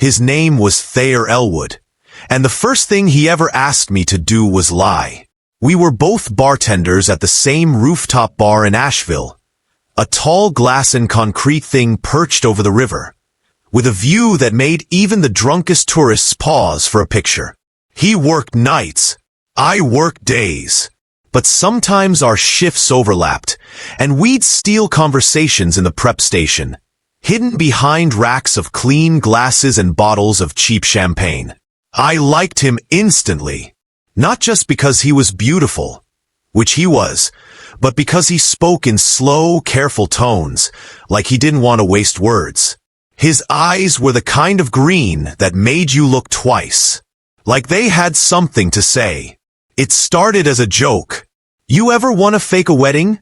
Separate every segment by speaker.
Speaker 1: His name was Thayer Elwood, and the first thing he ever asked me to do was lie. We were both bartenders at the same rooftop bar in Asheville, a tall glass and concrete thing perched over the river, with a view that made even the drunkest tourists pause for a picture. He worked nights, I worked days, but sometimes our shifts overlapped, and we'd steal conversations in the prep station, hidden behind racks of clean glasses and bottles of cheap champagne. I liked him instantly, not just because he was beautiful, which he was, but because he spoke in slow, careful tones, like he didn't want to waste words. His eyes were the kind of green that made you look twice, like they had something to say. It started as a joke. "You ever want to fake a wedding?"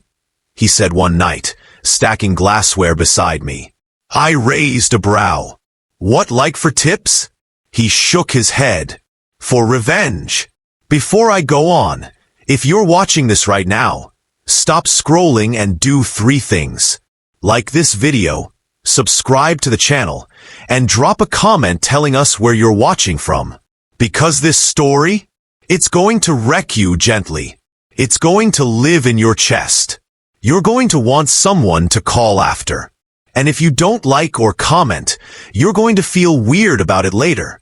Speaker 1: he said one night, stacking glassware beside me. I raised a brow. "What, like for tips?" He shook his head. "For revenge." Before I go on, if you're watching this right now, stop scrolling and do 3 things. Like this video, subscribe to the channel, and drop a comment telling us where you're watching from. Because this story, it's going to wreck you gently. It's going to live in your chest. You're going to want someone to call after. And if you don't like or comment, you're going to feel weird about it later.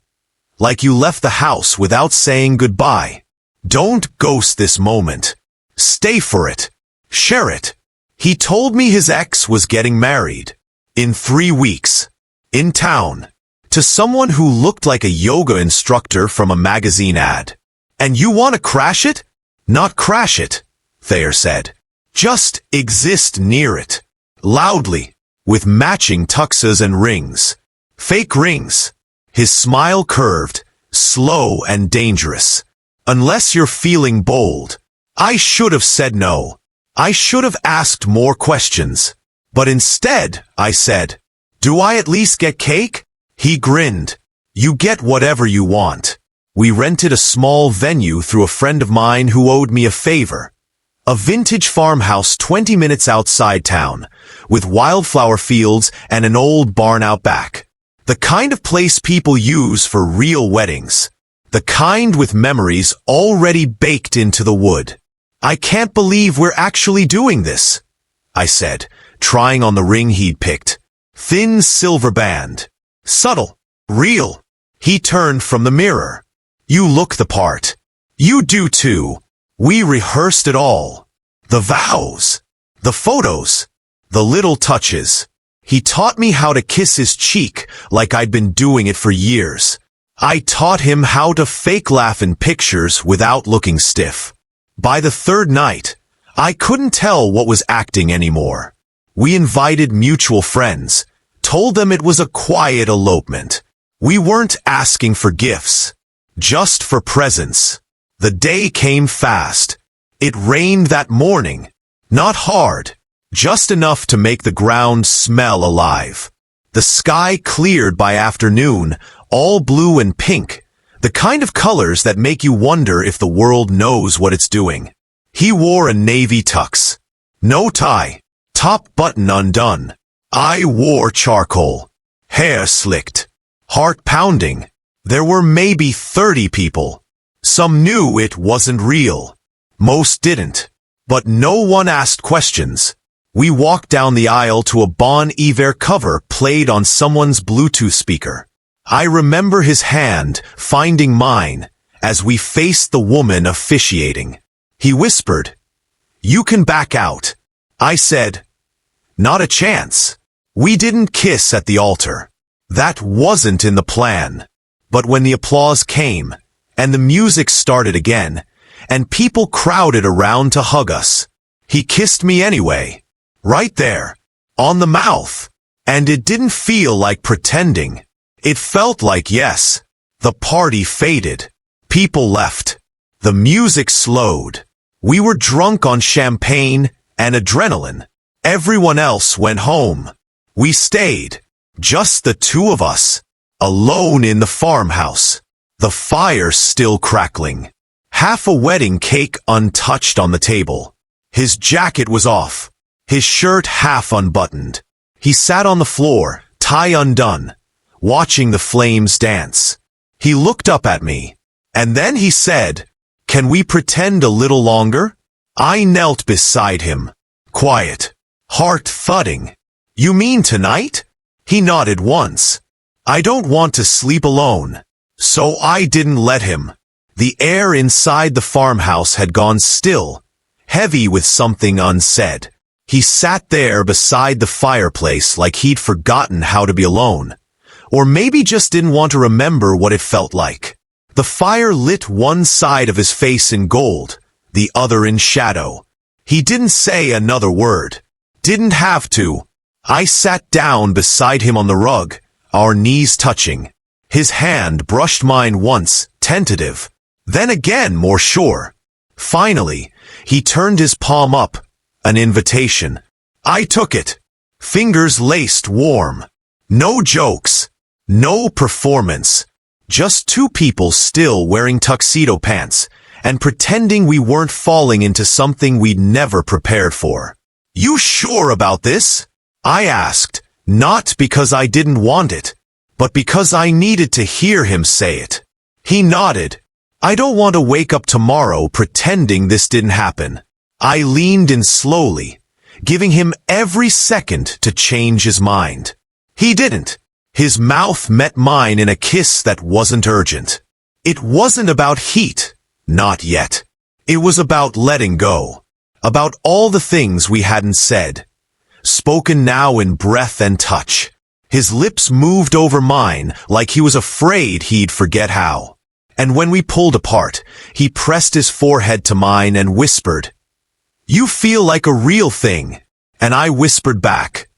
Speaker 1: Like you left the house without saying goodbye. Don't ghost this moment. Stay for it. Share it. He told me his ex was getting married. In 3 weeks. In town. To someone who looked like a yoga instructor from a magazine ad. "And you want to crash it?" "Not crash it," Thayer said. "Just exist near it." Loudly. With matching tuxes and rings. Fake rings. His smile curved, slow and dangerous. "Unless you're feeling bold." I should have said no. I should have asked more questions. But instead, I said, "Do I at least get cake?" He grinned. "You get whatever you want." We rented a small venue through a friend of mine who owed me a favor. A vintage farmhouse 20 minutes outside town, with wildflower fields and an old barn out back. The kind of place people use for real weddings. The kind with memories already baked into the wood. "I can't believe we're actually doing this," I said, trying on the ring he'd picked. Thin silver band. Subtle. Real. He turned from the mirror. "You look the part." "You do too." We rehearsed it all. The vows. The photos. The little touches. He taught me how to kiss his cheek like I'd been doing it for years. I taught him how to fake laugh in pictures without looking stiff. By the 3rd night, I couldn't tell what was acting anymore. We invited mutual friends, told them it was a quiet elopement. We weren't asking for gifts, just for presents. The day came fast. It rained that morning. Not hard, just enough to make the ground smell alive. The sky cleared by afternoon, all blue and pink, the kind of colors that make you wonder if the world knows what it's doing. He wore a navy tux. No tie. Top button undone. I wore charcoal. Hair slicked. Heart pounding. There were maybe 30 people. Some knew it wasn't real. Most didn't. But no one asked questions. We walked down the aisle to a Bon Iver cover played on someone's Bluetooth speaker. I remember his hand finding mine as we faced the woman officiating. He whispered, "You can back out." I said, "Not a chance." We didn't kiss at the altar. That wasn't in the plan. But when the applause came, and the music started again, and people crowded around to hug us, he kissed me anyway. Right there. On the mouth. And it didn't feel like pretending. It felt like yes. The party faded. People left. The music slowed. We were drunk on champagne and adrenaline. Everyone else went home. We stayed. Just the 2 of us. Alone in the farmhouse. The fire still crackling. Half a wedding cake untouched on the table. His jacket was off. His shirt half unbuttoned. He sat on the floor, tie undone, watching the flames dance. He looked up at me, and then he said, "Can we pretend a little longer?" I knelt beside him, quiet, heart thudding. "You mean tonight?" He nodded once. "I don't want to sleep alone." So I didn't let him. The air inside the farmhouse had gone still, heavy with something unsaid. He sat there beside the fireplace like he'd forgotten how to be alone, or maybe just didn't want to remember what it felt like. The fire lit one side of his face in gold, the other in shadow. He didn't say another word. Didn't have to. I sat down beside him on the rug, our knees touching. His hand brushed mine once, tentative, then again more sure. Finally, he turned his palm up, an invitation. I took it, fingers laced warm. No jokes, no performance, just two people still wearing tuxedo pants and pretending we weren't falling into something we'd never prepared for. "You sure about this?" I asked, not because I didn't want it, but because I needed to hear him say it. He nodded. "I don't want to wake up tomorrow pretending this didn't happen." I leaned in slowly, giving him every second to change his mind. He didn't. His mouth met mine in a kiss that wasn't urgent. It wasn't about heat, not yet. It was about letting go, about all the things we hadn't said, spoken now in breath and touch. His lips moved over mine like he was afraid he'd forget how. And when we pulled apart, he pressed his forehead to mine and whispered, "You feel like a real thing." And I whispered back,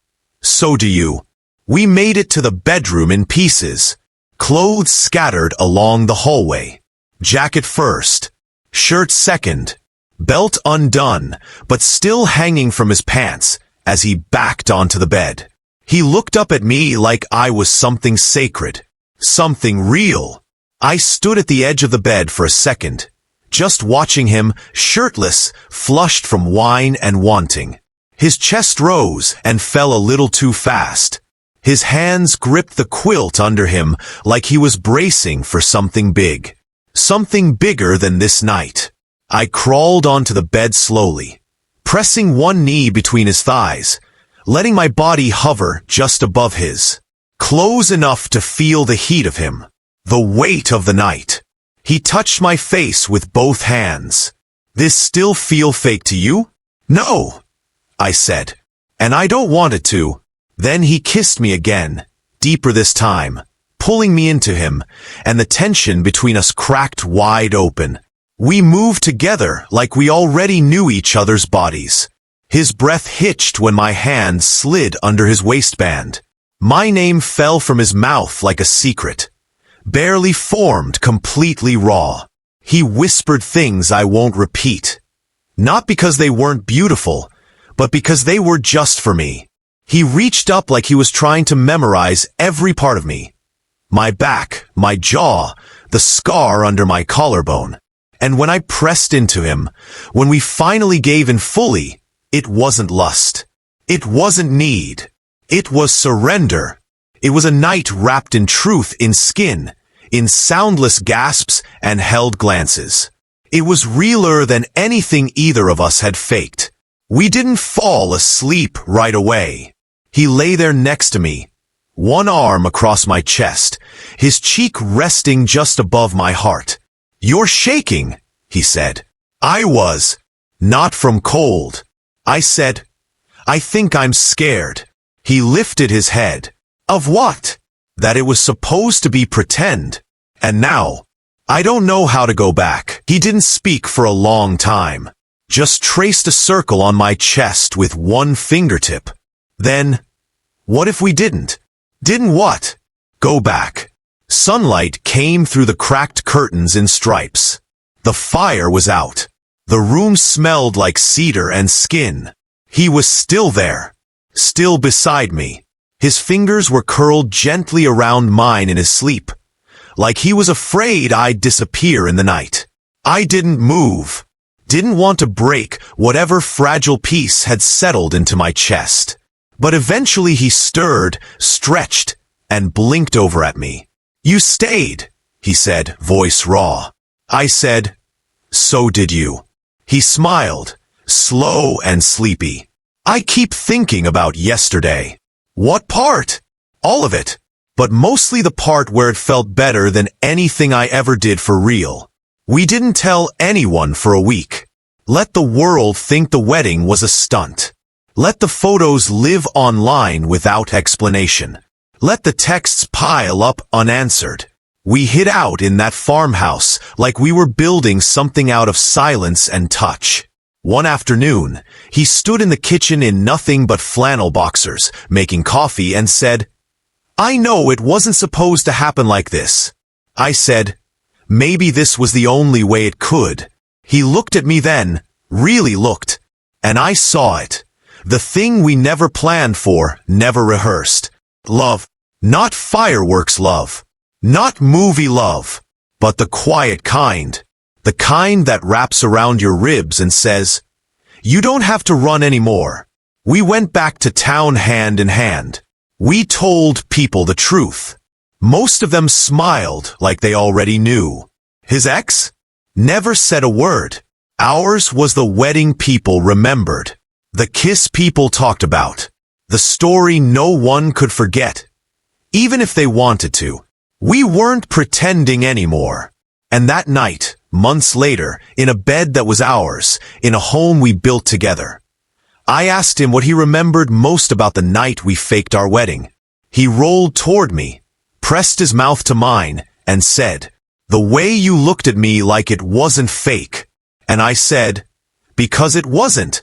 Speaker 1: "So do you." We made it to the bedroom in pieces, clothes scattered along the hallway. Jacket first, shirt second, belt undone, but still hanging from his pants as he backed onto the bed. He looked up at me like I was something sacred, something real. I stood at the edge of the bed for a second, just watching him, shirtless, flushed from wine and wanting. His chest rose and fell a little too fast. His hands gripped the quilt under him like he was bracing for something big. Something bigger than this night. I crawled onto the bed slowly, pressing one knee between his thighs, letting my body hover just above his, close enough to feel the heat of him, the weight of the night. He touched my face with both hands. "This still feel fake to you?" "No," I said, "and I don't want it to." Then he kissed me again, deeper this time, pulling me into him, and the tension between us cracked wide open. We moved together like we already knew each other's bodies. His breath hitched when my hand slid under his waistband. My name fell from his mouth like a secret, barely formed, completely raw. He whispered things I won't repeat, not because they weren't beautiful, but because they were just for me. He reached up like he was trying to memorize every part of me. My back, my jaw, the scar under my collarbone. And when I pressed into him, when we finally gave in fully, it wasn't lust. It wasn't need. It was surrender. It was a night wrapped in truth, in skin, in soundless gasps and held glances. It was realer than anything either of us had faked. We didn't fall asleep right away. He lay there next to me, one arm across my chest, his cheek resting just above my heart. "You're shaking," he said. I was. Not from cold. I said, "I think I'm scared." He lifted his head. Of what? That it was supposed to be pretend. And now, I don't know how to go back. He didn't speak for a long time, just traced a circle on my chest with one fingertip. Then, what if we didn't? Didn't what? Go back. Sunlight came through the cracked curtains in stripes. The fire was out. The room smelled like cedar and skin. He was still there, still beside me. His fingers were curled gently around mine in his sleep, like he was afraid I'd disappear in the night. I didn't move, didn't want to break whatever fragile piece had settled into my chest. But eventually he stirred, stretched, and blinked over at me. "You stayed," he said, voice raw. I said, "So did you." He smiled, slow and sleepy. "I keep thinking about yesterday." "What part?" "All of it. But mostly the part where it felt better than anything I ever did for real. We didn't tell anyone for a week. Let the world think the wedding was a stunt. Let the photos live online without explanation. Let the texts pile up unanswered. We hid out in that farmhouse like we were building something out of silence and touch." One afternoon, he stood in the kitchen in nothing but flannel boxers, making coffee, and said, "I know it wasn't supposed to happen like this." I said, "Maybe this was the only way it could." He looked at me then, really looked, and I saw it. The thing we never planned for, never rehearsed. Love. Not fireworks love. Not movie love. But the quiet kind. The kind that wraps around your ribs and says, "You don't have to run anymore." We went back to town hand in hand. We told people the truth. Most of them smiled like they already knew. His ex? Never said a word. Ours was the wedding people remembered. The kiss people talked about. The story no one could forget. Even if they wanted to. We weren't pretending anymore. And that night, months later, in a bed that was ours, in a home we built together, I asked him what he remembered most about the night we faked our wedding. He rolled toward me, pressed his mouth to mine, and said, "The way you looked at me like it wasn't fake." And I said, "Because it wasn't.